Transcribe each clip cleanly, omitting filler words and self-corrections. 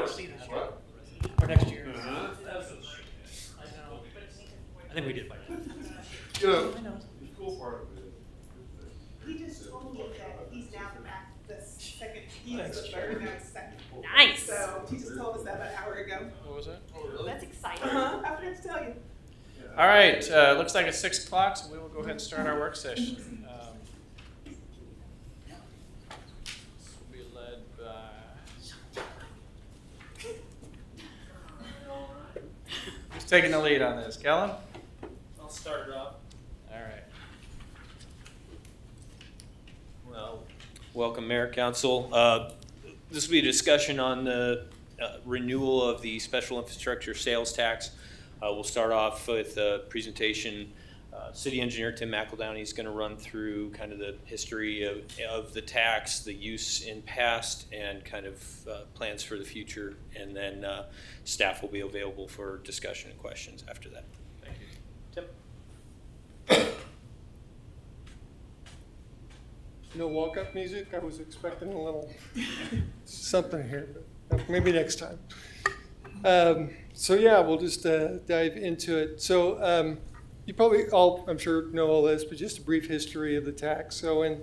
See this year. Or next year. I know. I think we did by then. You know, I know. the cool part of it He just told me that he's now back the second, he's Thanks, the third, now it's second. Nice. So he just told us that about an hour ago. What was that? That's exciting. Uh-huh, I forgot to tell you. All right, looks like it's 6 o'clock, so we will go ahead and start our work session. This will be led by... Who's taking the lead on this? Kellen? I'll start it off. All right. Well, welcome, Mayor, Council. This will be a discussion on the renewal of the special infrastructure sales tax. We'll start off with a presentation. City Engineer Tim McEldowney is going to run through kind of the history of the tax, the use in past, and kind of plans for the future. And then staff will be available for discussion and questions after that. Thank you. Tim? No walk-up music? I was expecting a little something here, but maybe next time. So yeah, we'll just dive into it. So you probably all, I'm sure, know all this, but just a brief history of the tax. So in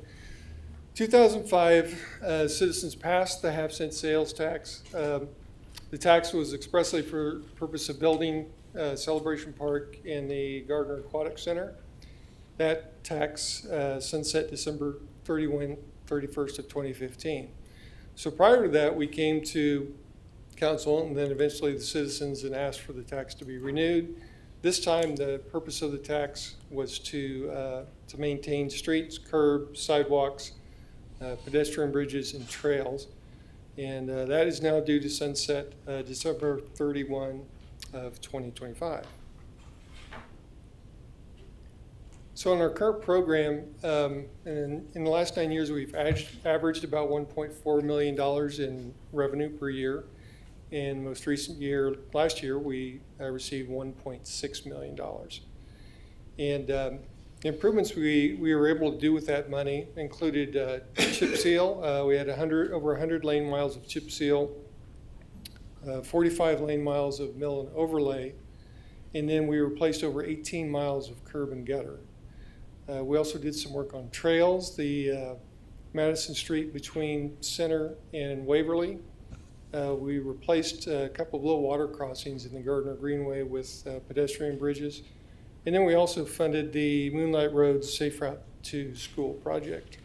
2005, citizens passed the half-cent sales tax. The tax was expressly for the purpose of building Celebration Park and the Gardner Aquatic Center. That tax sunset December 31st of 2015. So prior to that, we came to council and then eventually the citizens and asked for the tax to be renewed. This time, the purpose of the tax was to maintain streets, curbs, sidewalks, pedestrian bridges, and trails. And that is now due to sunset December 31 of 2025. So in our current program, in the last 9 years, we've averaged about $1.4 million in revenue per year. In most recent year, last year, we received $1.6 million. And the improvements we were able to do with that money included chip seal. We had over 100 lane miles of chip seal, 45 lane miles of mill and overlay, and then we replaced over 18 miles of curb and gutter. We also did some work on trails, the Madison Street between Center and Waverly. We replaced a couple of low water crossings in the Gardner Greenway with pedestrian bridges. And then we also funded the Moonlight Road Safe Route to School project.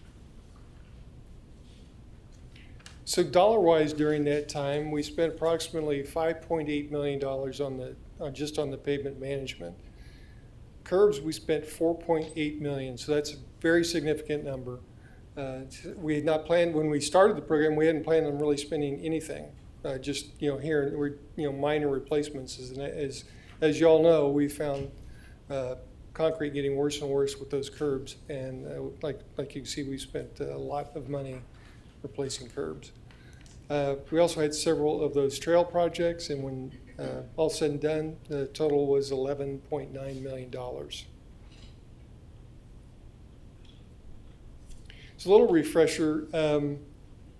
So dollar-wise during that time, we spent approximately $5.8 million just on the pavement management. Curbs, we spent $4.8 million, so that's a very significant number. We had not planned, when we started the program, we hadn't planned on really spending anything. Just, here, we're, minor replacements. As you all know, we found concrete getting worse and worse with those curbs. And like you can see, we spent a lot of money replacing curbs. We also had several of those trail projects, and when all said and done, the total was $11.9 million. So a little refresher.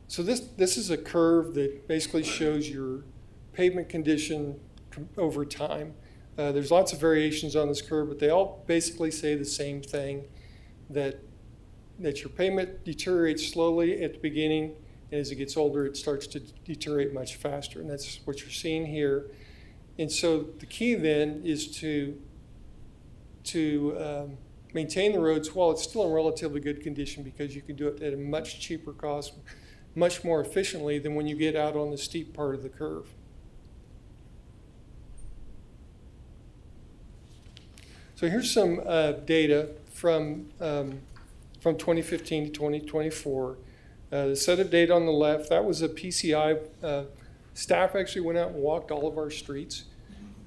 So this is a curve that basically shows your pavement condition over time. There's lots of variations on this curve, but they all basically say the same thing, that your pavement deteriorates slowly at the beginning, and as it gets older, it starts to deteriorate much faster, and that's what you're seeing here. And so the key then is to maintain the roads while it's still in relatively good condition, because you can do it at a much cheaper cost, much more efficiently than when you get out on the steep part of the curve. So here's some data from 2015 to 2024. The set of data on the left, that was a PCI. Staff actually went out and walked all of our streets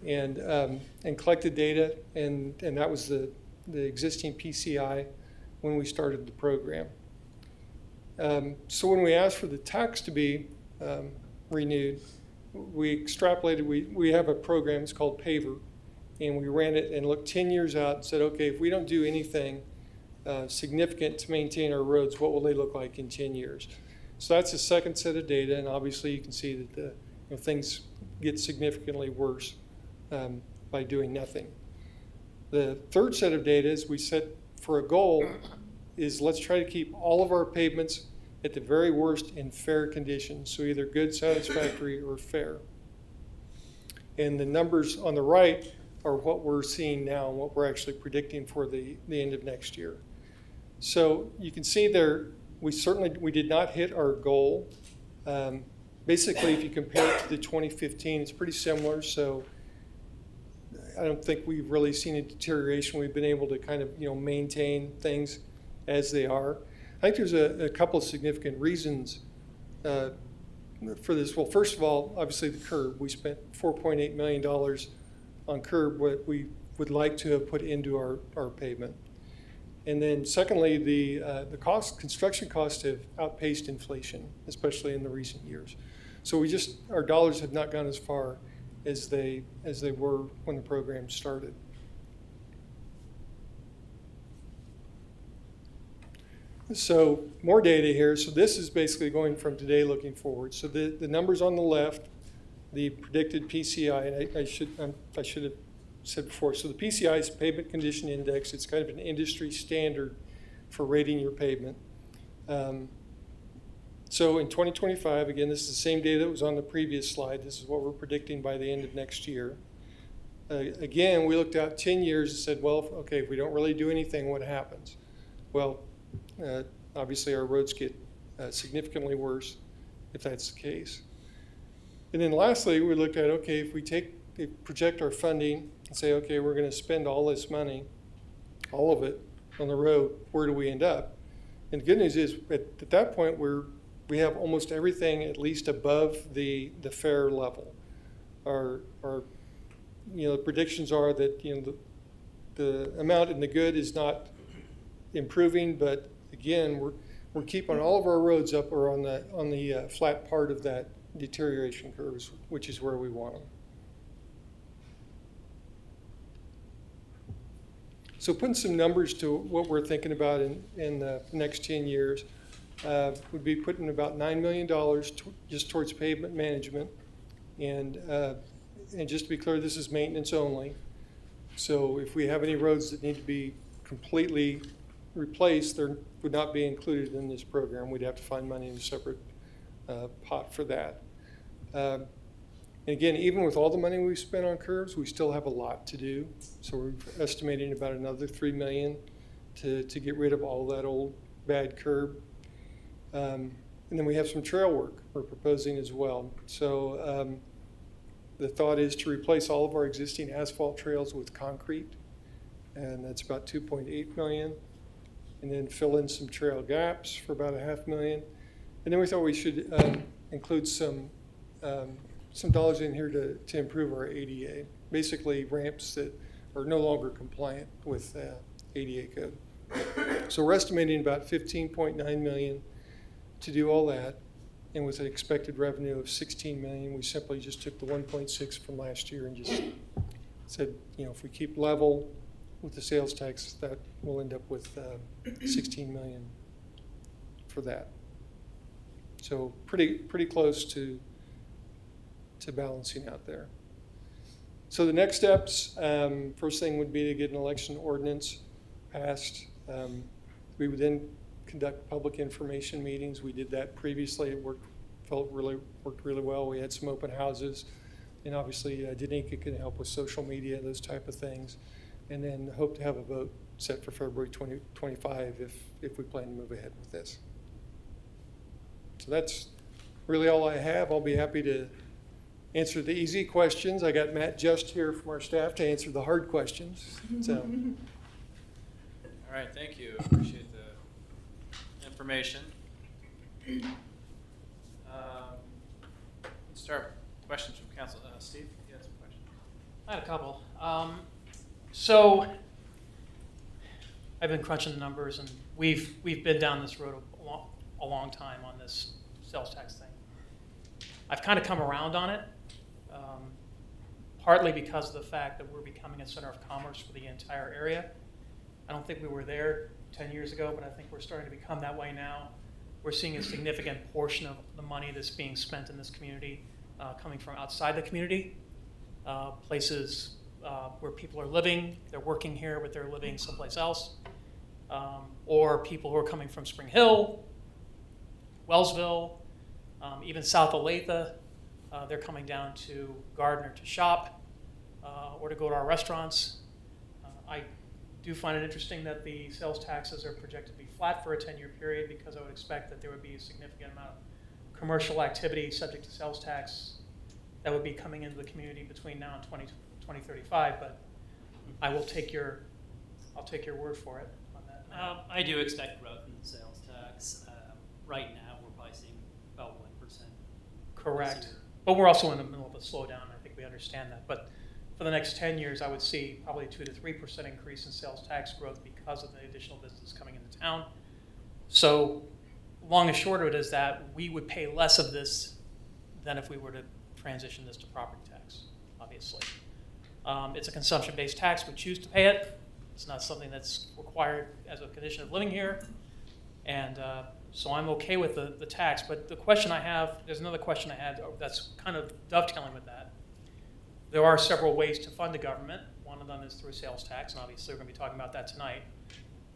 and collected data, and that was the existing PCI when we started the program. So when we asked for the tax to be renewed, we extrapolated, we have a program, it's called PAVER, and we ran it and looked 10 years out and said, okay, if we don't do anything significant to maintain our roads, what will they look like in 10 years? So that's the second set of data, and obviously you can see that things get significantly worse by doing nothing. The third set of data is we set for a goal is let's try to keep all of our pavements at the very worst in fair condition, so either good, satisfactory, or fair. And the numbers on the right are what we're seeing now and what we're actually predicting for the end of next year. So you can see there, we did not hit our goal. Basically, if you compare it to the 2015, it's pretty similar. So I don't think we've really seen a deterioration. We've been able to kind of maintain things as they are. I think there's a couple of significant reasons for this. Well, first of all, obviously the curb. We spent $4.8 million on curb, what we would like to have put into our pavement. And then secondly, the construction costs have outpaced inflation, especially in the recent years. So our dollars have not gone as far as they were when the program started. So more data here. So this is basically going from today looking forward. So the numbers on the left, the predicted PCI, and I should have said before. So the PCI is Pavement Condition Index. It's kind of an industry standard for rating your pavement. So in 2025, again, this is the same data that was on the previous slide. This is what we're predicting by the end of next year. Again, we looked out 10 years and said, well, okay, if we don't really do anything, what happens? Well, obviously our roads get significantly worse if that's the case. And then lastly, we looked at, okay, if we project our funding and say, okay, we're going to spend all this money, all of it, on the road, where do we end up? And the good news is, at that point, we have almost everything at least above the fair level. Our predictions are that the amount in the good is not improving, but again, we're keeping all of our roads up or on the flat part of that deterioration curves, which is where we want them. So putting some numbers to what we're thinking about in the next 10 years, would be putting about $9 million just towards pavement management. And just to be clear, this is maintenance only. So if we have any roads that need to be completely replaced, they would not be included in this program. We'd have to find money in a separate pot for that. And again, even with all the money we've spent on curves, we still have a lot to do. So we're estimating about another $3 million to get rid of all that old bad curb. And then we have some trail work we're proposing as well. So the thought is to replace all of our existing asphalt trails with concrete, and that's about $2.8 million. And then fill in some trail gaps for about $500,000. And then we thought we should include some dollars in here to improve our ADA, basically ramps that are no longer compliant with ADA code. So we're estimating about $15.9 million to do all that, and with an expected revenue of $16 million, we simply just took the 1.6 from last year and just said, if we keep level with the sales tax, that will end up with $16 million for that. So pretty close to balancing out there. So the next steps, first thing would be to get an election ordinance passed. We would then conduct public information meetings. We did that previously. It worked really well. We had some open houses, and obviously Danica can help with social media, those type of things. And then hope to have a vote set for February 2025 if we plan to move ahead with this. So that's really all I have. I'll be happy to answer the easy questions. I got Matt Just here from our staff to answer the hard questions. So. All right, thank you. Appreciate the information. Let's start. Questions from council. Steve, you had some questions? I had a couple. So I've been crunching the numbers, and we've been down this road a long time on this sales tax thing. I've kind of come around on it, partly because of the fact that we're becoming a center of commerce for the entire area. I don't think we were there 10 years ago, but I think we're starting to become that way now. we're seeing a significant portion of the money that's being spent in this community coming from outside the community, places where people are living, they're working here, but they're living someplace else, or people who are coming from Spring Hill, Wellsville, even south of Olathe. They're coming down to Gardner to shop or to go to our restaurants. I do find it interesting that the sales taxes are projected to be flat for a 10-year period, because I would expect that there would be a significant amount of commercial activity subject to sales tax that would be coming into the community between now and 2035. But I'll take your word for it on that. I do expect growth in the sales tax. Right now, we're probably seeing about 1%. Correct. this year. But we're also in the middle of a slowdown. I think we understand that. But for the next 10 years, I would see probably 2 to 3% increase in sales tax growth because of the additional business coming into town. So long and short of it is that we would pay less of this than if we were to transition this to property tax, obviously. It's a consumption-based tax. We choose to pay it. It's not something that's required as a condition of living here. And so I'm okay with the tax. But the question I have, there's another question I had that's kind of dovetailing with that. There are several ways to fund the government. One of them is through sales tax, and obviously we're going to be talking about that tonight.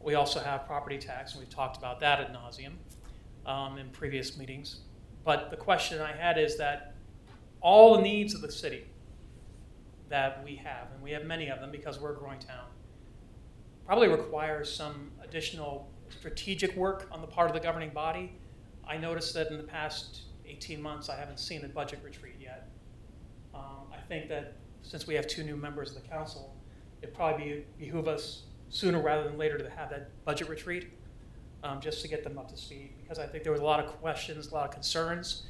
We also have property tax, and we've talked about that ad nauseum in previous meetings. But the question I had is that all the needs of the city that we have, and we have many of them because we're a growing town, probably requires some additional strategic work on the part of the governing body. I noticed that in the past 18 months, I haven't seen a budget retreat yet. I think that since we have 2 new members of the council, it'd probably behoove us sooner rather than later to have that budget retreat, just to get them up to speed. Because I think there was a lot of questions, a lot of concerns.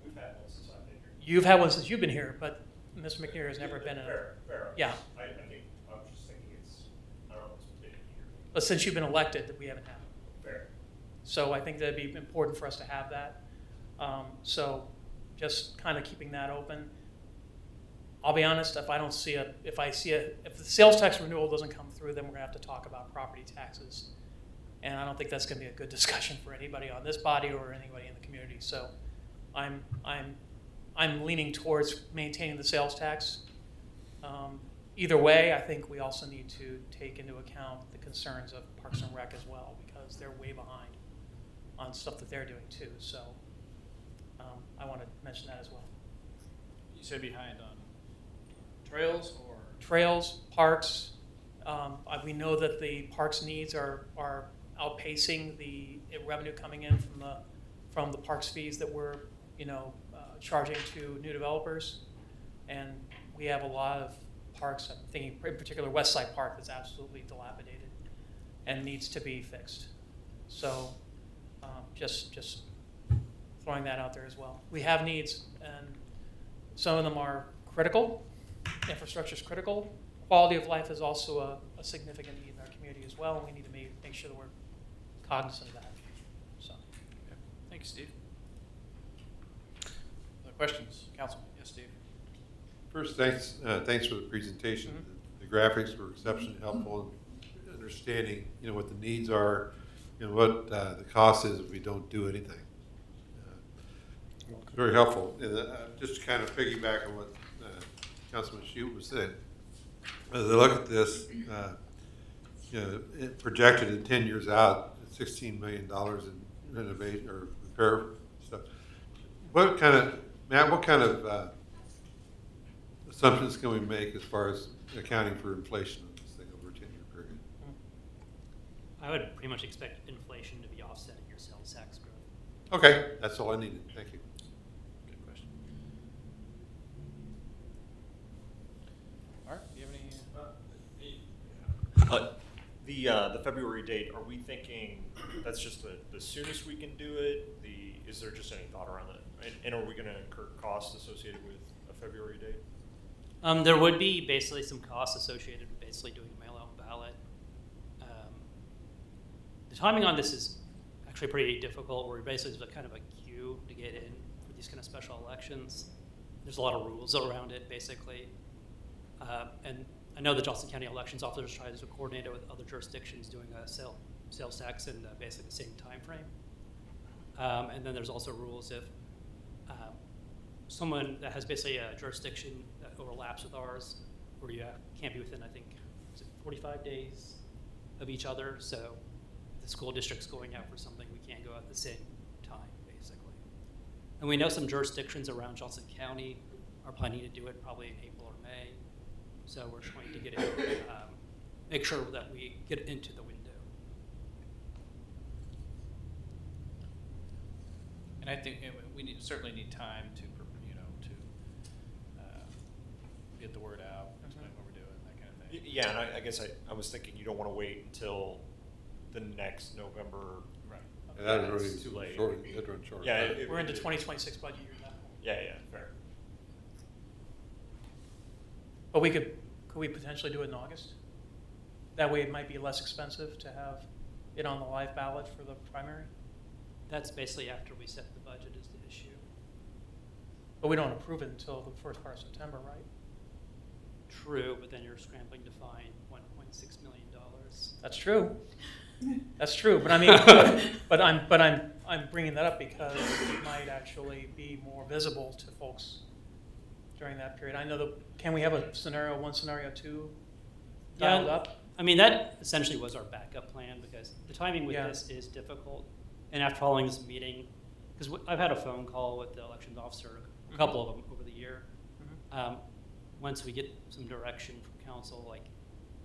We've had one since I've been here. You've had one since you've been here, but Mr. McNear has never been in. Fair. Yeah. I think, I'm just thinking I don't know, it's been a year. But since you've been elected, that we haven't had it. Fair. So I think that'd be important for us to have that. So just kind of keeping that open. I'll be honest, if the sales tax renewal doesn't come through, then we're gonna have to talk about property taxes. And I don't think that's gonna be a good discussion for anybody on this body or anybody in the community. So I'm leaning towards maintaining the sales tax. Either way, I think we also need to take into account the concerns of Parks and Rec as well, because they're way behind on stuff that they're doing too. So I want to mention that as well. You said behind on trails or? Trails, parks. We know that the parks needs are outpacing the revenue coming in from the parks fees that we're charging to new developers, and we have a lot of parks. I'm thinking in particular West Side Park that's absolutely dilapidated and needs to be fixed. So just throwing that out there as well. We have needs, and some of them are critical. Infrastructure is critical. Quality of life is also a significant need in our community as well, and we need to make sure that we're cognizant of that. So, Okay. Thank you, Steve. Other questions? Council? Yes, Steve. First, thanks for the presentation. Mm-hmm. The graphics were exceptionally helpful in understanding, what the needs are and what the cost is if we don't do anything. Very helpful. And, just to kind of piggyback on what Councilman Shute was saying, as I look at this, it projected in 10 years out, $16 million in renovation or repair stuff. Matt, what kind of assumptions can we make as far as accounting for inflation on this thing over a 10-year period? I would pretty much expect inflation to be offsetting your sales tax growth. Okay, that's all I needed. Thank you. Good question. Art, do you have any? The February date, are we thinking that's just the soonest we can do it? Is there just any thought around that? And are we gonna incur costs associated with a February date? There would be basically some costs associated with basically doing a mail-out ballot. The timing on this is actually pretty difficult, where basically there's a kind of a queue to get in for these kind of special elections. There's a lot of rules around it, basically. And I know the Johnson County Elections Office tries to coordinate it with other jurisdictions doing a sales tax in basically the same time frame. And then there's also rules if someone that has basically a jurisdiction that overlaps with ours, where you can't be within, I think, is it 45 days of each other. So if the school district's going out for something, we can't go out at the same time, basically. And we know some jurisdictions around Johnson County are planning to do it probably in April or May. So we're trying to get it, make sure that we get it into the window. And I think we certainly need time to, get the word out, explain what we're doing, that kind of thing. Yeah, and I guess I was thinking you don't want to wait until the next November. Right. And that'd It's really too late. that'd run short. Yeah, We're into 2026 budget year now. Yeah, fair. But could we potentially do it in August? That way it might be less expensive to have it on the live ballot for the primary? That's basically after we set the budget is the issue. But we don't approve it until the first part of September, right? True, but then you're scrambling to find $1.6 million. That's true. That's true, but I mean, but I'm bringing that up because it might actually be more visible to folks during that period. I know can we have a scenario 1, scenario 2 dialed up? I mean, that essentially was our backup plan because the timing with Yeah. this is difficult. And after following this meeting, because I've had a phone call with the elections officer, a couple of them over the year. Once we get some direction from council,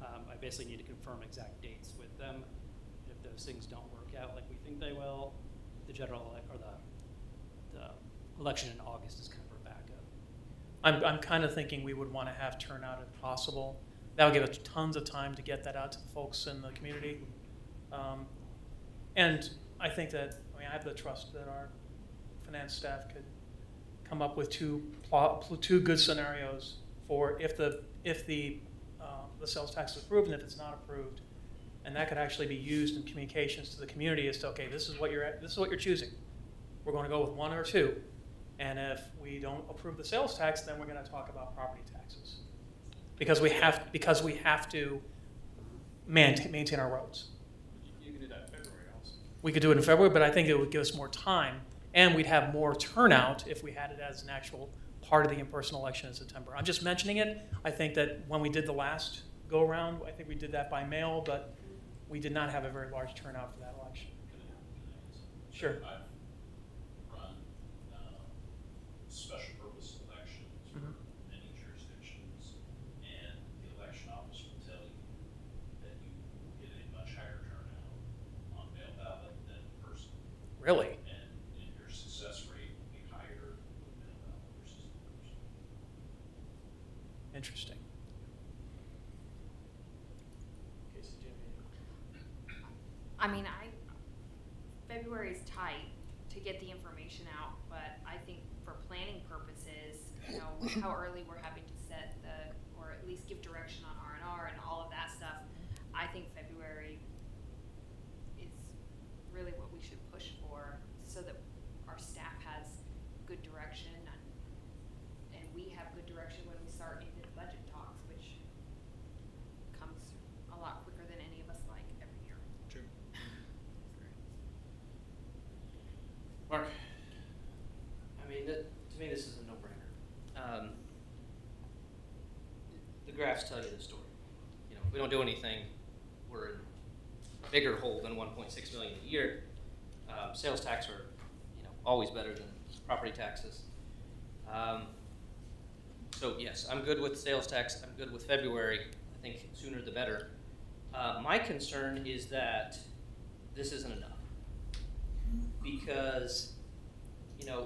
I basically need to confirm exact dates with them. If those things don't work out like we think they will, the the election in August is kind of our backup. I'm kind of thinking we would want to have turnout if possible. That would give us tons of time to get that out to the folks in the community. And I think that, I have the trust that our finance staff could come up with two good scenarios for if the sales tax is approved and if it's not approved. And that could actually be used in communications to the community as to, okay, this is what you're choosing. We're going to go with 1 or 2. And if we don't approve the sales tax, then we're going to talk about property taxes. Because we have to maintain our roads. You can do that in February also. We could do it in February, but I think it would give us more time, and we'd have more turnout if we had it as an actual part of the in-person election in September. I'm just mentioning it. I think that when we did the last go-around, I think we did that by mail, but we did not have a very large turnout for that election. Sure. I've run special purpose elections for many jurisdictions, and the election office will tell you that you get a much higher turnout on mail ballot than in person. Really? And your success rate will be higher with mail ballot versus in person. Interesting. I mean, February is tight to get the information out, but I think for planning purposes, how early we're having to set or at least give direction on R&R and all of that stuff, I think February is really what we should push for so that our staff has good direction and we have good direction when we start into the budget talks, which comes a lot quicker than any of us like every year. True. Mark? I mean, to me, this is a no-brainer. The graphs tell you the story. If we don't do anything, we're in a bigger hole than 1.6 million a year. Sales tax are, always better than property taxes. So yes, I'm good with sales tax. I'm good with February. I think sooner the better. My concern is that this isn't enough. Because,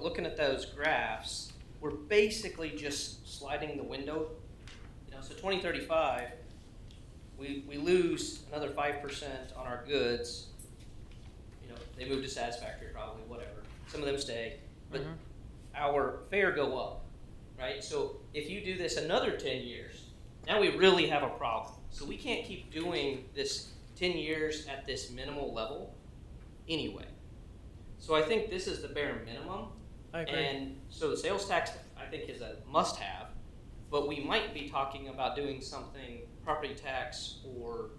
looking at those graphs, we're basically just sliding the window. So 2035, we lose another 5% on our goods. They move to satisfactory probably, whatever. Some of them stay, but our fare go up, right? So if you do this another 10 years, now we really have a problem. So we can't keep doing this 10 years at this minimal level anyway. So I think this is the bare minimum. I agree. And so the sales tax, I think, is a must-have. But we might be talking about doing something, property tax or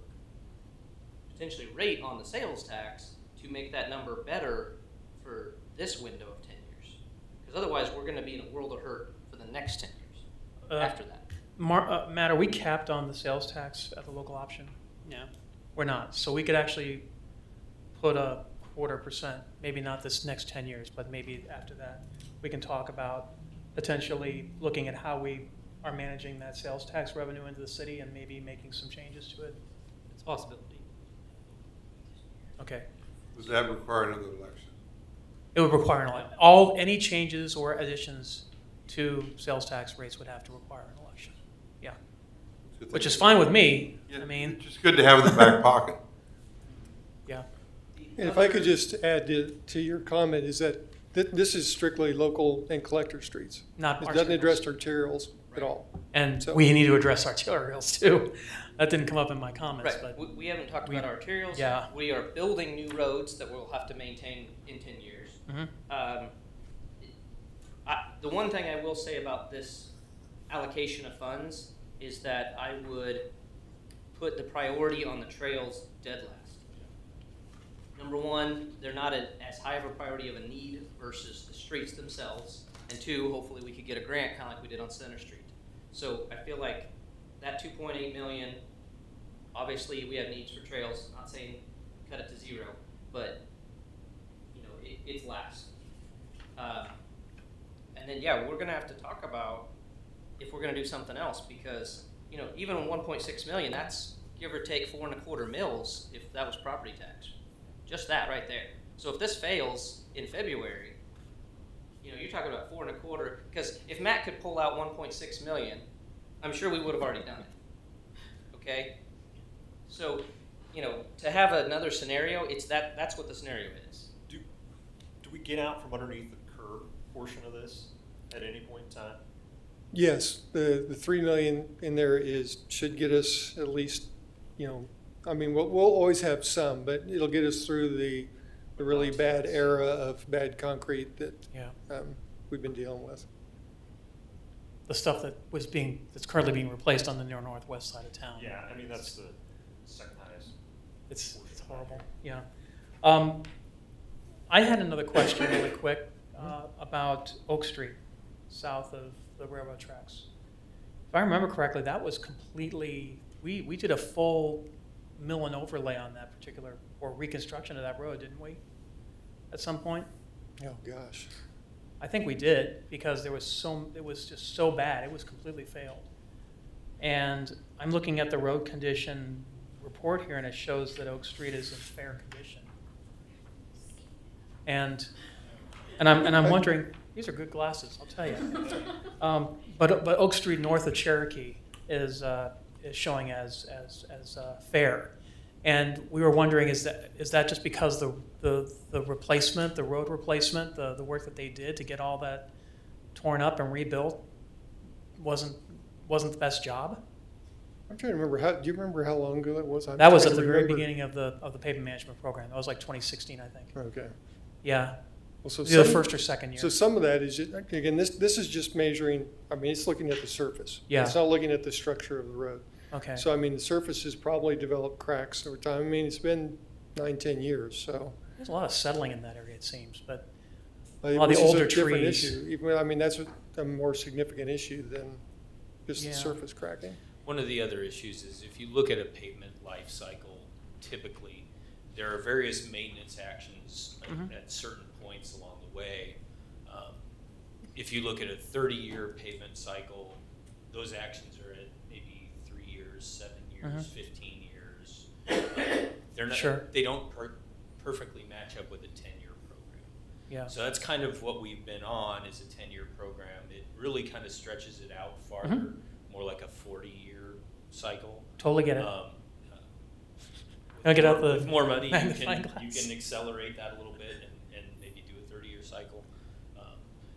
potentially rate on the sales tax to make that number better for this window of 10 years. Because otherwise, we're gonna be in a world of hurt for the next 10 years after that. Matt, are we capped on the sales tax at the local option? Yeah. We're not. So we could actually put a 0.25%, maybe not this next 10 years, but maybe after that. We can talk about potentially looking at how we are managing that sales tax revenue into the city and maybe making some changes to it. It's a possibility. Okay. Does that require another election? It would require any changes or additions to sales tax rates would have to require an election. Yeah. Good Which thing. is fine with me. Yeah, I mean, it's just good to have in the back pocket. yeah. And if I could just add to your comment, is that this is strictly local and collector streets. Not It arterials. doesn't address arterials at all. And So- we need to address arterials too. That didn't come up in my comments, Right, but we haven't talked we- about arterials. yeah. We are building new roads that we'll have to maintain in 10 years. mhm. The one thing I will say about this allocation of funds is that I would put the priority on the trails dead last. Number one, they're not as high of a priority of a need versus the streets themselves. And two, hopefully we could get a grant kind of like we did on Center Street. So I feel like that 2.8 million, obviously we have needs for trails, not saying cut it to zero, but you know, it's last. And then, yeah, we're gonna have to talk about if we're gonna do something else because, you know, even on 1.6 million, that's give or take 4.25 mils if that was property tax. Just that right there. So if this fails in February, you know, you're talking about 4.25, because if Matt could pull out 1.6 million, I'm sure we would have already done it. Okay? So, you know, to have another scenario, that's what the scenario is. Do we get out from underneath the curb portion of this at any point in time? Yes, the 3 million in there should get us at least, you know, I mean, we'll always have some, but it'll get us through the really bad era of bad concrete that Yeah. we've been dealing with. The stuff that's currently being replaced on the northwest side of town. Yeah, I mean, that's the second highest. It's horrible, yeah. I had another question really quick about Oak Street, south of the railroad tracks. If I remember correctly, that was completely, we did a full mill and overlay on that particular, or reconstruction of that road, didn't we? At some point? Oh, gosh. I think we did, because it was just so bad, it was completely failed. And I'm looking at the road condition report here, and it shows that Oak Street is in fair condition. And I'm wondering, these are good glasses, I'll tell you. But Oak Street north of Cherokee is showing as fair. And we were wondering, is that just because the replacement, the road replacement, the work that they did to get all that torn up and rebuilt wasn't the best job? I'm trying to remember, do you remember how long ago that was? That was at the very beginning of the pavement management program. That was like 2016, I think. Okay. Yeah, Well, so either the some- first or second year. So some of that is, again, this is just measuring, I mean, it's looking at the surface. Yeah. It's not looking at the structure of the road. Okay. So, I mean, the surface has probably developed cracks over time. I mean, it's been 9-10 years, so. There's a lot of settling in that area, it seems, but Which all the is a older different trees. issue. Even, I mean, that's a more significant issue than just Yeah. the surface cracking. One of the other issues is if you look at a pavement life cycle, typically, there are various maintenance actions at certain points along the way. If you look at a 30-year pavement cycle, those actions are at maybe 3 years, 7 years, 15 years. They're not, Sure. they don't perfectly match up with a 10-year program. yeah. So that's kind of what we've been on is a 10-year program. It really kind of stretches it out farther, more like a 40-year cycle. Totally get it. With Gotta get out more- the with more money, you magnifying can glass. accelerate that a little bit and maybe do a 30-year cycle.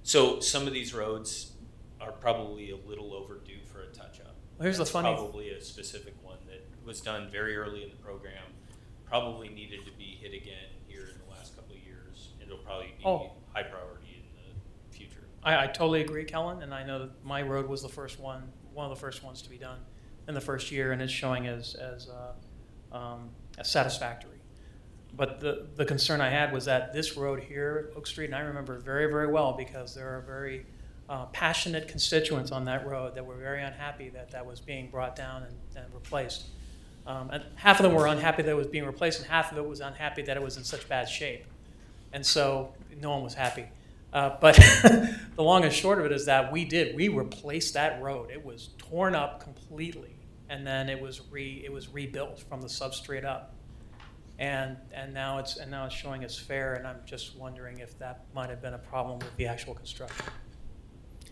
So some of these roads are probably a little overdue for a touch-up. Well, here's the That's funny- probably a specific one that was done very early in the program, probably needed to be hit again here in the last couple of years. It'll probably be Oh. high priority in the future. I totally agree, Kellen, and I know that my road was one of the first ones to be done in the first year, and it's showing as satisfactory. But the concern I had was that this road here, Oak Street, and I remember very, very well because there are very passionate constituents on that road that were very unhappy that that was being brought down and replaced. And half of them were unhappy that it was being replaced, and half of it was unhappy that it was in such bad shape. And so no one was happy. But the long and short of it is that we replaced that road. It was torn up completely, and then it was rebuilt from the substrate up. And now it's showing as fair, and I'm just wondering if that might have been a problem with the actual construction.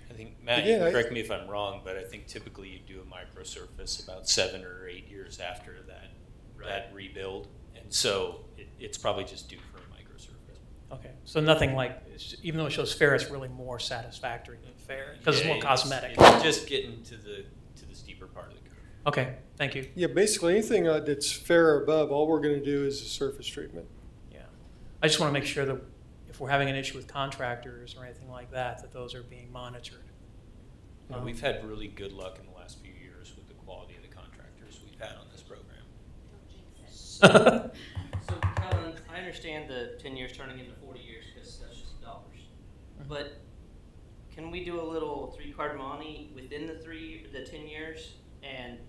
I think, Matt, you can correct me if I'm wrong, but I think typically you do a microsurface about 7 or 8 years after that rebuild. And so it's probably just due for a microsurface. Okay, so nothing like, even though it shows fair, it's really more satisfactory than fair, because it's more cosmetic. It's just getting to the steeper part of the curve. Okay, thank you. Yeah, basically anything that's fair or above, all we're going to do is a surface treatment. Yeah, I just want to make sure that if we're having an issue with contractors or anything like that, that those are being monitored. We've had really good luck in the last few years with the quality of the contractors we've had on this program. So, Kellen, I understand the 10 years turning into 40 years because that's just dollars. But can we do a little 3-card monte within the 10 years? And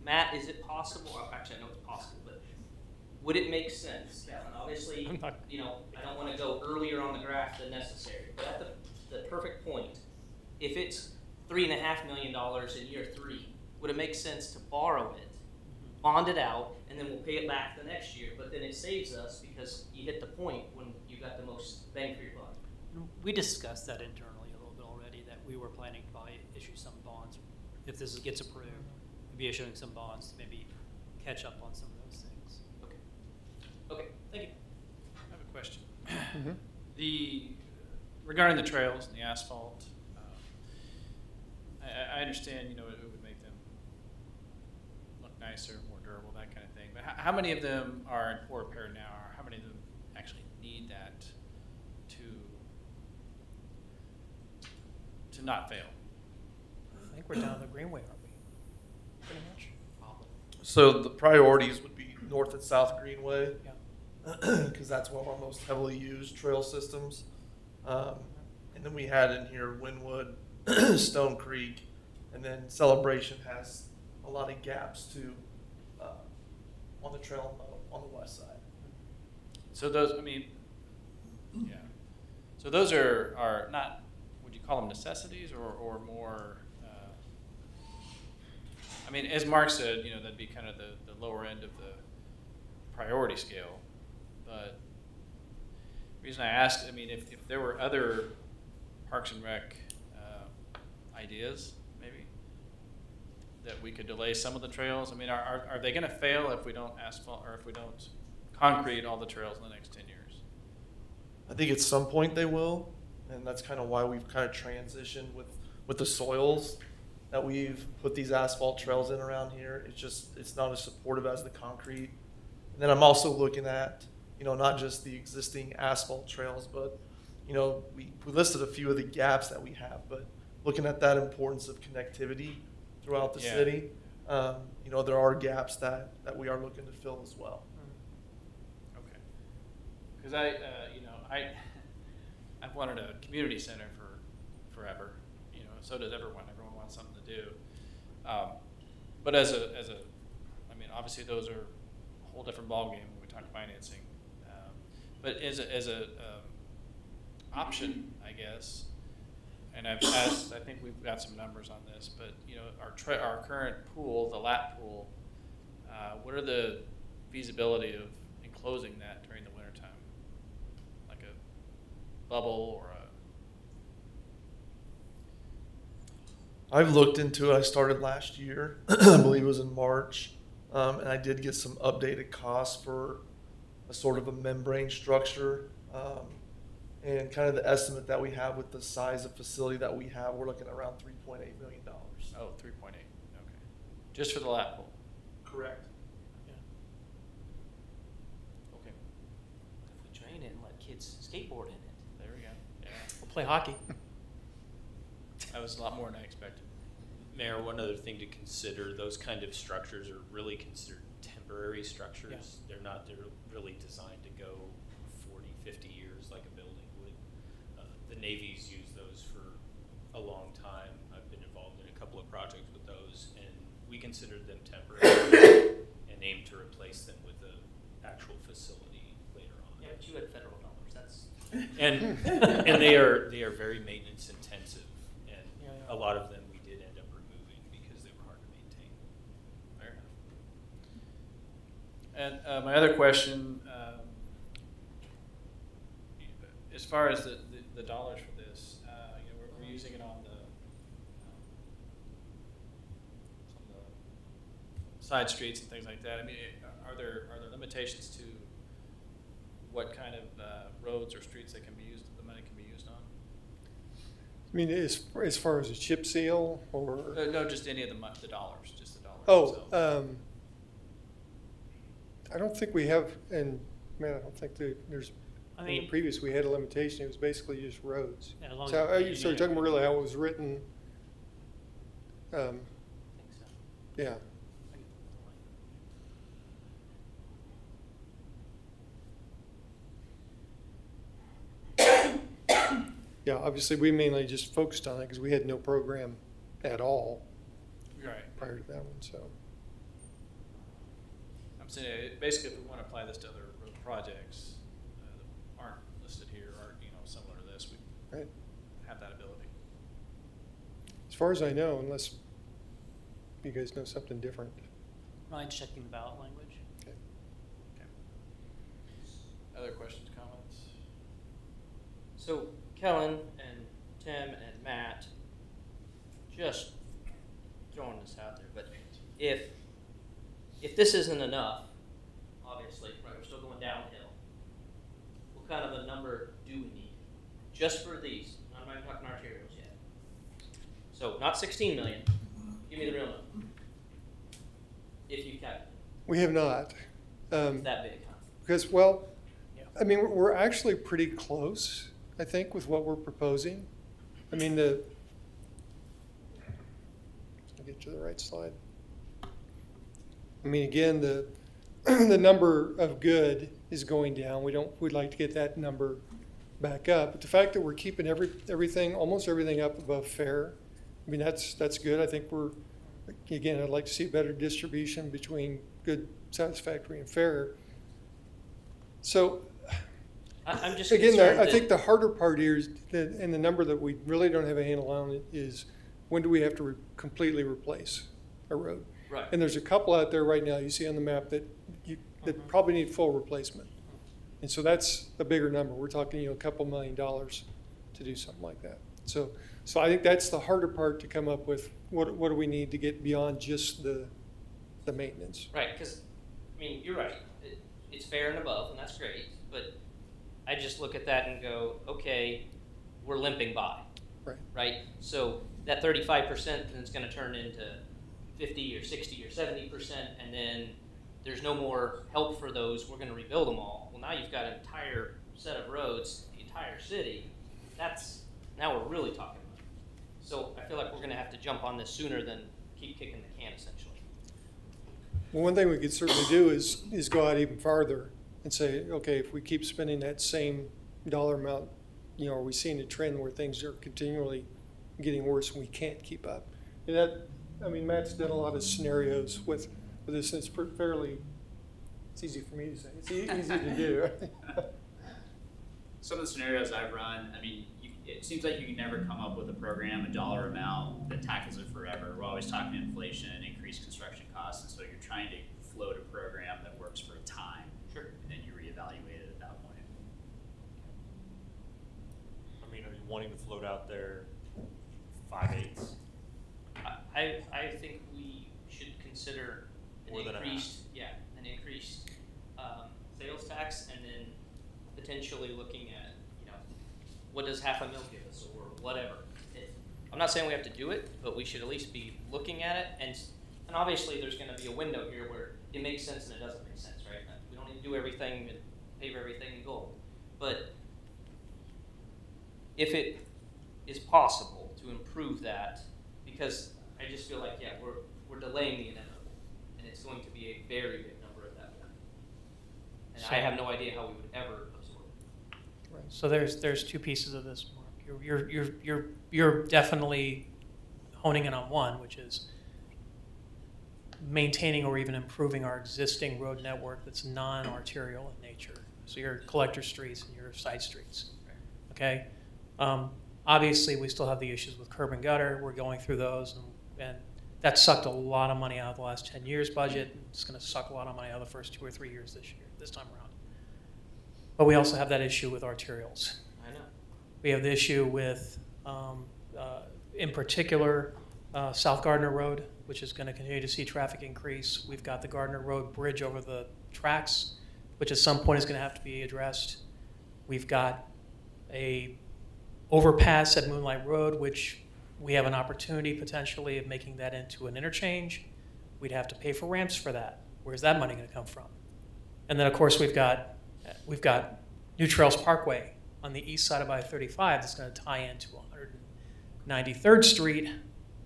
Matt, is it possible? Actually, I know it's possible, but would it make sense? Kellen, obviously, I don't want to go earlier on the graph than necessary. But at the perfect point, if it's $3.5 million in year 3, would it make sense to borrow it, bond it out, and then we'll pay it back the next year? But then it saves us because you hit the point when you got the most bang for your buck. We discussed that internally a little bit already, that we were planning to issue some bonds. If this gets approved, we'll be issuing some bonds to maybe catch up on some of those things. Okay, thank you. I have a question. Regarding the trails and the asphalt, I understand, it would make them look nicer, more durable, that kind of thing. But how many of them are in poor repair now, or how many of them actually need that to not fail? I think we're down the Greenway, aren't we? Pretty much. So the priorities would be North and South Greenway, Yeah. because that's one of our most heavily used trail systems. And then we had in here Wynwood, Stone Creek, and then Celebration has a lot of gaps too on the trail on the west side. So those, yeah. So those are not, would you call them necessities or more, as Mark said, that'd be kind of the lower end of the priority scale. But the reason I asked, if there were other Parks and Rec ideas, maybe, that we could delay some of the trails. Are they going to fail if we don't asphalt or if we don't concrete all the trails in the next 10 years? I think at some point they will, and that's kind of why we've kind of transitioned with the soils that we've put these asphalt trails in around here. It's not as supportive as the concrete. And then I'm also looking at, not just the existing asphalt trails, but, we listed a few of the gaps that we have, but looking at that importance of connectivity throughout the city, there are gaps that we are looking to fill as well. Okay. Because I've wanted a community center for forever. So does everyone. Everyone wants something to do. But obviously those are a whole different ballgame when we talk financing. But as a option, I guess, and I've asked, I think we've got some numbers on this, but our current pool, the lap pool, what are the feasibility of enclosing that during the wintertime? Like a bubble or I've looked into it. I started last year. I believe it was in March. And I did get some updated costs for a sort of a membrane structure. And kind of the estimate that we have with the size of facility that we have, we're looking at around $3.8 million. Oh, 3.8. Okay. Just for the lap pool. Correct. Yeah. Okay. If we drain it and let kids skateboard in it. There we go. Yeah. We'll play hockey. That was a lot more than I expected. Mayor, one other thing to consider, those kind of structures are really considered temporary structures. They're really designed to go 40, 50 years like a building would. The Navy's used those for a long time. I've been involved in a couple of projects with those, and we considered them temporary and aim to replace them with the actual facility later on. Yeah, but you had federal dollars, that's. And they are very maintenance intensive, and Yeah, a yeah. lot of them we did end up removing because they were hard to maintain. Fair enough. And my other question, as far as the dollars for this, you know, we're using it on some of the side streets and things like that. I mean, are there limitations to what kind of roads or streets that can be used, the money can be used on? I mean, as far as a chip seal or? No, just any of the dollars, just the dollars. Oh, themselves. I don't think we have, and man, I don't think there's, I in the mean, previous, we had a limitation. It was basically just roads. yeah, as long So as- are you sort of talking about really how it was written? I think so. Yeah. Yeah, obviously, we mainly just focused on it because we had no program at all Right. prior to that one, so. I'm saying, basically, if we want to apply this to other road projects that aren't listed here, or, you know, similar to this, we Right. have that ability. As far as I know, unless you guys know something different. Mind checking the ballot language? Okay. Okay. Other questions, comments? So Kellen and Tim and Matt, just throwing this out there, but if this isn't enough, obviously, right, we're still going downhill. What kind of a number do we need? Just for these, I'm not even talking arterials yet. So not 16 million, give me the real number. If you calculate, We have not. it's that big, huh? Because, well, Yeah. I mean, we're actually pretty close, I think, with what we're proposing. I mean, I'll get to the right slide. I mean, again, the number of good is going down. We'd like to get that number back up. But the fact that we're keeping everything, almost everything up above fair, I mean, that's good. I think again, I'd like to see a better distribution between good, satisfactory, and fair. So, I'm just again, concerned I that- think the harder part here is, and the number that we really don't have a handle on it, is when do we have to completely replace a road? Right. And there's a couple out there right now, you see on the map, that probably need full replacement. And so that's a bigger number. We're talking, a couple $1 million to do something like that. So I think that's the harder part to come up with. What do we need to get beyond just the maintenance? Right, because, I mean, you're right. It's fair and above, and that's great. But I just look at that and go, okay, we're limping by. Right. Right? So that 35% then is going to turn into 50 or 60 or 70%, and then there's no more help for those. We're going to rebuild them all. Well, now you've got an entire set of roads, the entire city. Now we're really talking about it. So I feel like we're going to have to jump on this sooner than keep kicking the can, essentially. Well, one thing we could certainly do is go out even farther and say, okay, if we keep spending that same dollar amount, are we seeing a trend where things are continually getting worse and we can't keep up? And Matt's done a lot of scenarios with this, and it's easy for me to say. It's easy to do. Some of the scenarios I've run, it seems like you can never come up with a program, a dollar amount that tackles it forever. We're always talking inflation, increased construction costs, and so you're trying to float a program that works for a time. Sure. And then you reevaluate it at that point. I mean, are you wanting to float out there 5/8? I think we should consider More than a half. an increased sales tax, and then potentially looking at, what does $500,000 give us, or whatever. I'm not saying we have to do it, but we should at least be looking at it, and obviously there's going to be a window here where it makes sense and it doesn't make sense, right? We don't need to do everything and pave everything in gold, but if it is possible to improve that, because I just feel like, we're delaying the inevitable, and it's going to be a very big number I have no idea how we would ever absorb it. Right. So there's two pieces of this, Mark. You're definitely honing in on one, which is maintaining or even improving our existing road network that's non-arterial in nature. So your collector streets and your side streets, okay? Obviously, we still have the issues with curb and gutter. We're going through those, and that sucked a lot of money out of the last 10 years budget. It's going to suck a lot of money out of the first 2 or 3 years this time around. But we also have that issue with arterials. I know. We have the issue with, in particular, South Gardner Road, which is going to continue to see traffic increase. We've got the Gardner Road bridge over the tracks, which at some point is going to have to be addressed. We've got a overpass at Moonlight Road, which we have an opportunity potentially of making that into an interchange. We'd have to pay for ramps for that. Where's that money going to come from? And then, of course, we've got New Trails Parkway on the east side of I-35 that's going to tie into 193rd Street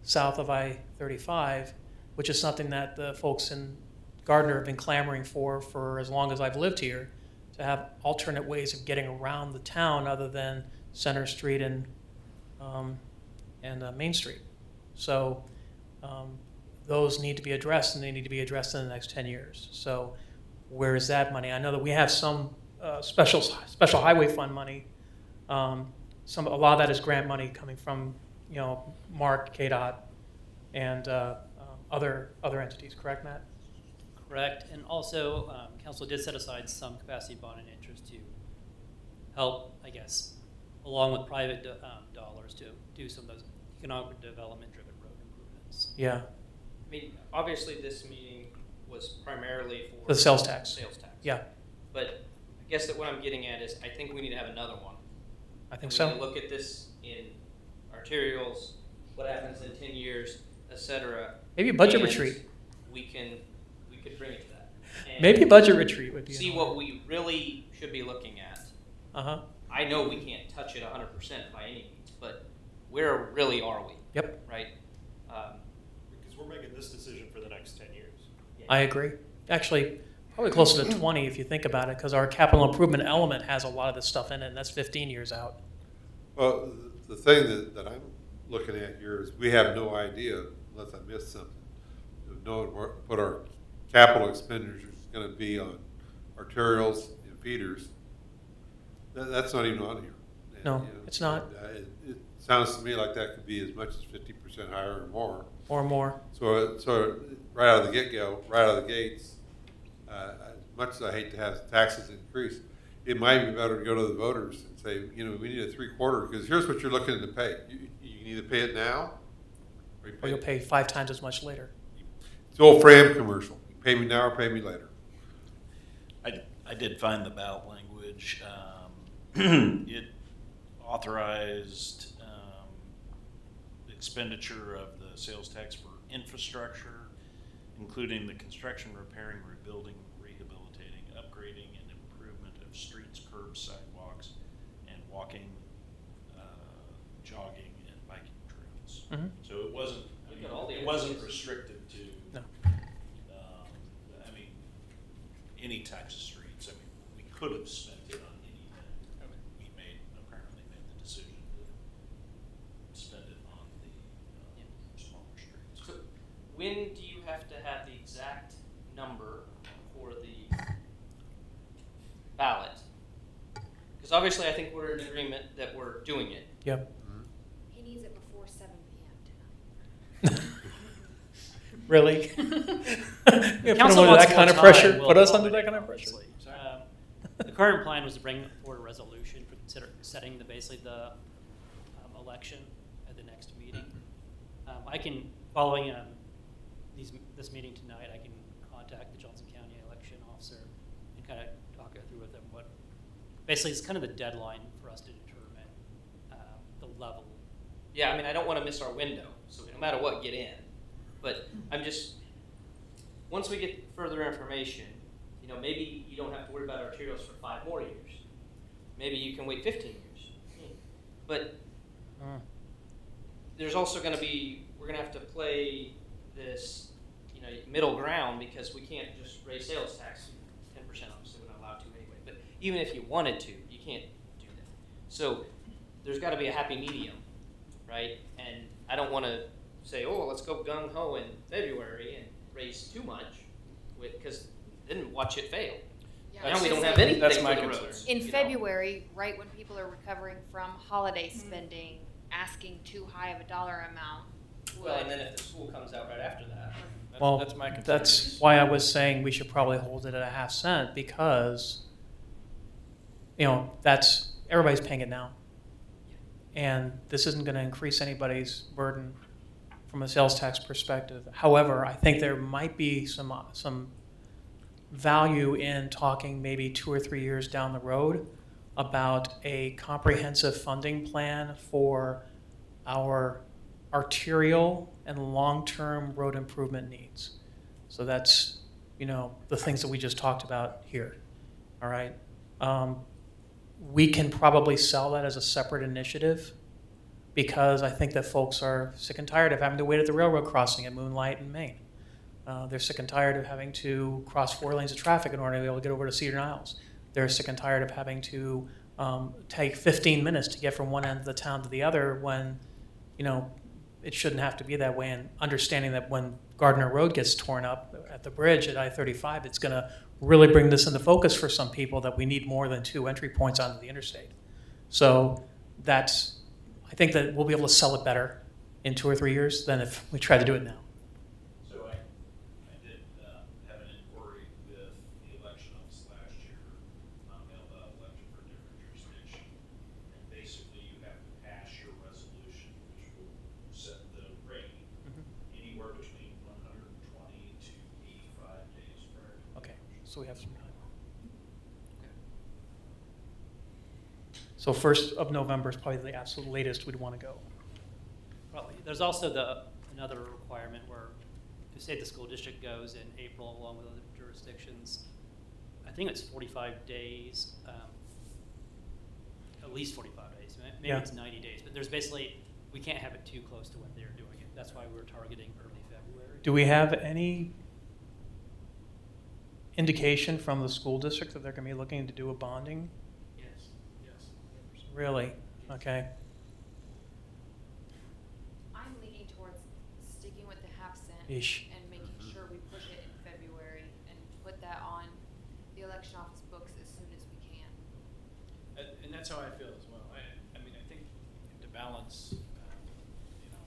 south of I-35, which is something that the folks in Gardner have been clamoring for as long as I've lived here, to have alternate ways of getting around the town other than Center Street and Main Street. So those need to be addressed, and they need to be addressed in the next 10 years. So where is that money? I know that we have some special highway fund money. A lot of that is grant money coming from Mark, KDOT, and other entities. Correct, Matt? Correct. And also, council did set aside some capacity bond and interest to help, I guess, along with private dollars to do some of those economic development-driven road improvements. Yeah. I mean, obviously, this meeting was primarily for The sales tax. Sales tax. Yeah, But I guess that what I'm getting at is I think we need to have another one. I think And we so. need to look at this in arterials, what happens in 10 years, et cetera. Maybe a budget And retreat. We could bring it to that. And Maybe a budget retreat would be. see what we really should be looking at. Uh-huh. I know we can't touch it 100% by any means, but where really are we? Yep, Right? Because we're making this decision for the next 10 years. I agree. Actually, probably closer to 20 if you think about it, because our capital improvement element has a lot of this stuff in it, and that's 15 years out. Well, the thing that I'm looking at here is we have no idea, unless I missed something, of knowing what our capital expenditures is going to be on arterials and feeders. That's not even on here. And, No, it's not. It sounds to me like that could be as much as 50% higher or more. Or more. So right out of the get-go, right out of the gates, as much as I hate to have taxes increase, it might be better to go to the voters and say, we need a 3/4, because here's what you're looking to pay. You can either pay it now, Or you'll pay 5 times as much later. It's the old Fram commercial. You pay me now or pay me later. I did find the ballot language. It authorized expenditure of the sales tax for infrastructure, including the construction, repairing, rebuilding, rehabilitating, upgrading, and improvement of streets, curbs, sidewalks, and walking, jogging, and biking trails. Mhm. So it wasn't, Look at all the it wasn't areas. restricted to, No. any types of streets. We could have spent it on anything. We apparently made the decision to spend it on the smaller streets. So when do you have to have the exact number for the ballot? Because obviously I think we're in agreement that we're doing it. Yep. He needs it before 7 p.m. tonight. Really? You put Council them under wants that kind of more time, pressure? we'll Put us under accommodate, that kind of pressure? obviously. The current plan was to bring forward a resolution for setting basically the election at the next meeting. I can, following this meeting tonight, I can contact the Johnson County election officer and kind of talk it through with them basically it's kind of the deadline for us to determine the level. Yeah, I don't want to miss our window, so no matter what, get in. But once we get further information, maybe you don't have to worry about arterials for 5 more years. Maybe you can wait 15 years. But there's also we're going to have to play this, middle ground, because we can't just raise sales tax 10%, obviously we're not allowed to even if you wanted to, you can't do that. So there's got to be a happy medium, right? And I don't want to say, oh, let's go gung ho in February and raise too much, because then watch it fail. Yeah. Now we don't have So anything That's for my the concern. roads. in you know? February, right when people are recovering from holiday spending, asking too high of a dollar amount. Well, and then if the school comes out right after that. Well, That's my concern. that's why I was saying we should probably hold it at a half cent, because, you know, that's, everybody's paying it now. And this isn't gonna increase anybody's burden from a sales tax perspective. However, I think there might be some value in talking maybe 2 or 3 years down the road about a comprehensive funding plan for our arterial and long-term road improvement needs. So that's, you know, the things that we just talked about here, all right? We can probably sell that as a separate initiative, because I think that folks are sick and tired of having to wait at the railroad crossing at Moonlight in Maine. They're sick and tired of having to cross 4 lanes of traffic in order to be able to get over to Cedar Niles. They're sick and tired of having to take 15 minutes to get from one end of the town to the other when, you know, it shouldn't have to be that way. And understanding that when Gardner Road gets torn up at the bridge at I-35, it's going to really bring this into focus for some people, that we need more than 2 entry points onto the interstate. So that's, I think that we'll be able to sell it better in 2 or 3 years than if we try to do it now. So I did have an inquiry with the election office last year, mailed out election for a different jurisdiction. And basically you have to pass your resolution, which will set the rate anywhere between 120 to 85 days prior to Okay, election. so we have some time. So 1st of November is probably the absolute latest we'd want to go. Probably. There's also another requirement where, if say the school district goes in April along with other jurisdictions, I think it's 45 days, at least 45 days. Maybe Yeah. it's 90 days, but there's basically, we can't have it too close to when they're doing it. That's why we're targeting early February. Do we have any indication from the school district that they're going to be looking to do a bonding? Yes. Really? Okay. I'm leaning towards sticking with the half cent Ish. and making sure we push it in February and put that on the election office books as soon as we can. And that's how I feel as well. I mean, I think to balance, you know,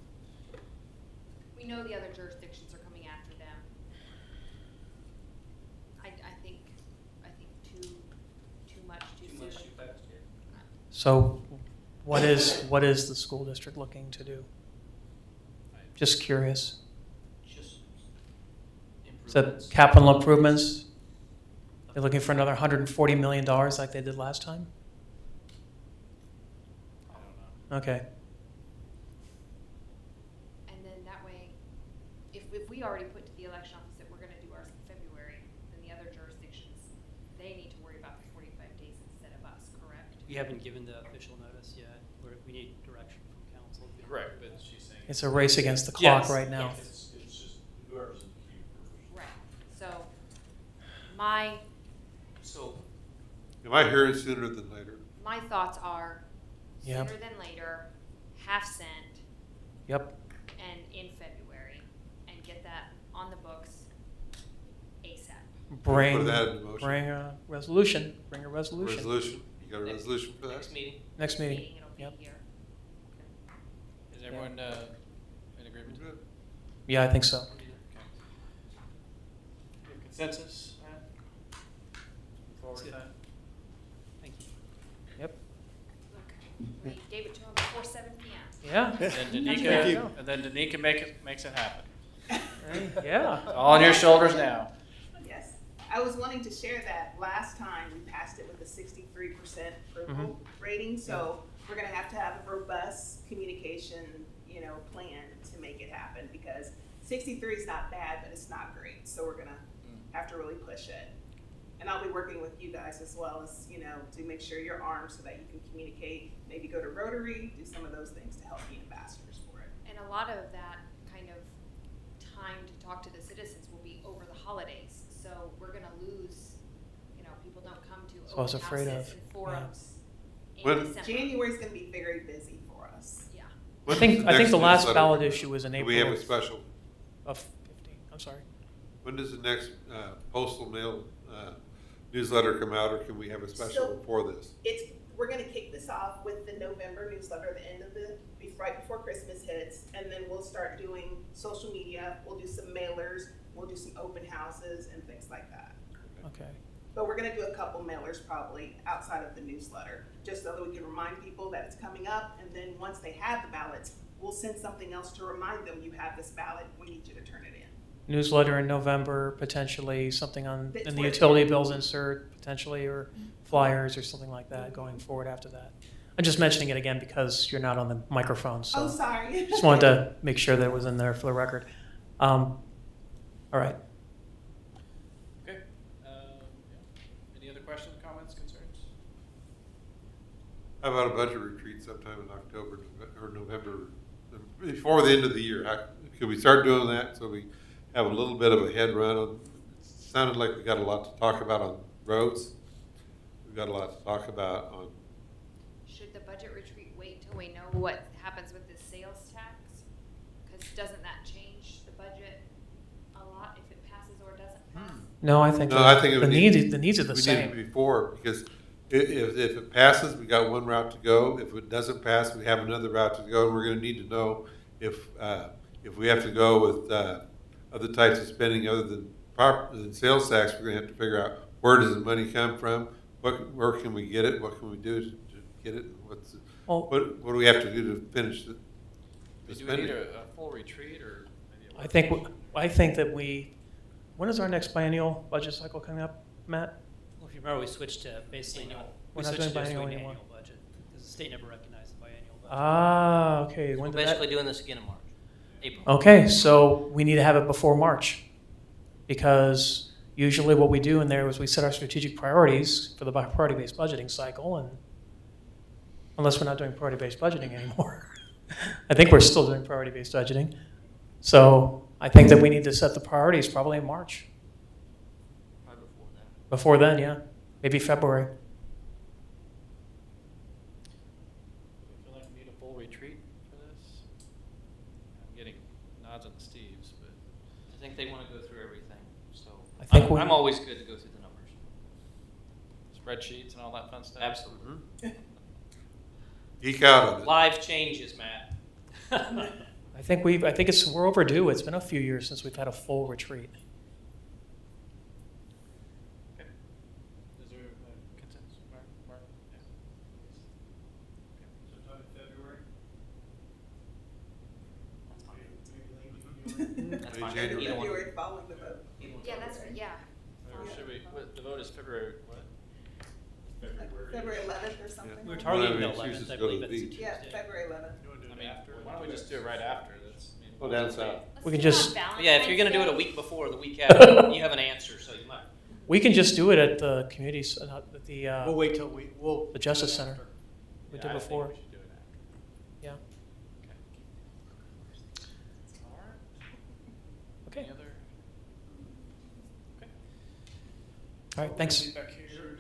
We know the other jurisdictions are coming after them. I think too much too soon. Too much too fast, yeah. So what is the school district looking to do? Just curious. Just Is that improvements. capital improvements? They're looking for another $140 million like they did last time? I don't know. Okay. And then that way, if we already put to the election office that we're gonna do ours in February, then the other jurisdictions, they need to worry about the 45 days instead of us, correct? We haven't given the official notice yet. We need direction from council. Correct, but she's saying. It's a race against the clock Yes, right now. yes. It's just whoever's in the queue first. Right, so my Am I hearing sooner than later? thoughts are Yep. sooner than later, half cent, Yep. and in February, and get that on the books ASAP. Bring Put that into motion. bring a resolution. Bring a resolution. Resolution, you got a Next- resolution for that? Next meeting. Next meeting. It'll be Yep. here. Is everyone in agreement? Good. Yeah, I think so. Okay. You have consensus, Matt? Move forward with that? Thank you. Yep. We gave it to them before 7 p.m. Yeah. And then Thank you. Danica, and then Danica makes it happen. Yeah. It's all on your shoulders now. Yes, I was wanting to share that last time we passed it with a 63% approval rating, so we're gonna have a robust communication, plan to make it happen, because 63 is not bad, but it's not great, so we're gonna have to really push it. And I'll be working with you guys as well as, to make sure you're armed so that you can communicate, maybe go to Rotary, do some of those things to help be ambassadors for it. And a lot of that kind of time to talk to the citizens will be over the holidays. So we're gonna lose, people don't come to I was open afraid houses of, and forums in When- December. January's gonna be very busy for us. Yeah. I When's think next the last newsletter ballot come out? issue was in Do April we have a of- special, of 15, I'm sorry. when does the next postal mail newsletter come out, or can we have a special So- before this? We're gonna kick this off with the November newsletter, the end of right before Christmas hits, and then we'll start doing social media, we'll do some mailers, we'll do some open houses and things like that. Okay. But we're gonna do a couple mailers probably outside of the newsletter, just so that we can remind people that it's coming up, and then once they have the ballots, we'll send something else to remind them, you have this ballot, we need you to turn it in. Newsletter in November, potentially something in the Towards utility the end. bills insert, potentially, or flyers or something like that going forward after that. I'm just mentioning it again because you're not on the microphone, so. Oh, sorry. Just wanted to make sure that it was in there for the record. All right. Okay. Yeah. Any other questions, comments, concerns? How about a budget retreat sometime in October or November, before the end of the year? Could we start doing that so we have a little bit of a head run on? It sounded like we got a lot to talk about on roads. We've got a lot to talk about on, Should the budget retreat wait till we know what happens with the sales tax? Because doesn't that change the budget a lot if it passes or doesn't pass? No, I think, No, I think it the would needs, need- the needs are the we need same. it before, because if it passes, we got one route to go. If it doesn't pass, we have another route to go, and we're gonna need to know if we have to go with other types of spending other than sales tax, we're gonna have to figure out where does the money come from, where can we get it, what can we do to get it, Well, what do we have to do to finish the Do we need spending? a full retreat or maybe a I think that when is our next biennial budget cycle coming up, Matt? Well, if you remember, we switched to basically, We're we not switched to doing just biennial doing the anymore. annual budget, because the state never recognized the biennial budget. Ah, okay. We're When did basically that? doing this again in March, April. Okay, so we need to have it before March. Because usually what we do in there is we set our strategic priorities for the priority-based budgeting cycle, and unless we're not doing priority-based budgeting anymore. I think we're still doing priority-based budgeting. So I think that we need to set the priorities probably in March. Probably before that. Before then, yeah. Maybe February. Do we feel like we need a full retreat for this? I'm getting nods on the Steves, but I think they want to go through everything, so. I think I'm always good to go through the numbers. spreadsheets and all that fun stuff. Absolutely. Geek out on it. Live changes, Matt. I think we're overdue. It's been a few years since we've had a full retreat. Okay. Is there a consensus, Mark? Yeah. Sometime in February? That's fine. January. Either one. February following the vote. Either one. Yeah, that's, yeah. Or should we, the vote is February what? February 11th or something. We were One targeting of the the excuses 11th, I to go to believe the it's a beach. Yeah, Tuesday. February 11th. I mean, why don't we just do it right after? That's, I mean. Go down south. Let's We can do it on just- Yeah, if you're gonna do it a Valentine's week before, the week after, you have an answer, so you might. We can just do it at the community, at the, We'll wait till we'll. the Justice do it Center. after. We Yeah, did I think before. we should do it after. Yeah. Okay. All right. Okay. Any other? Okay. All right, thanks. Back here.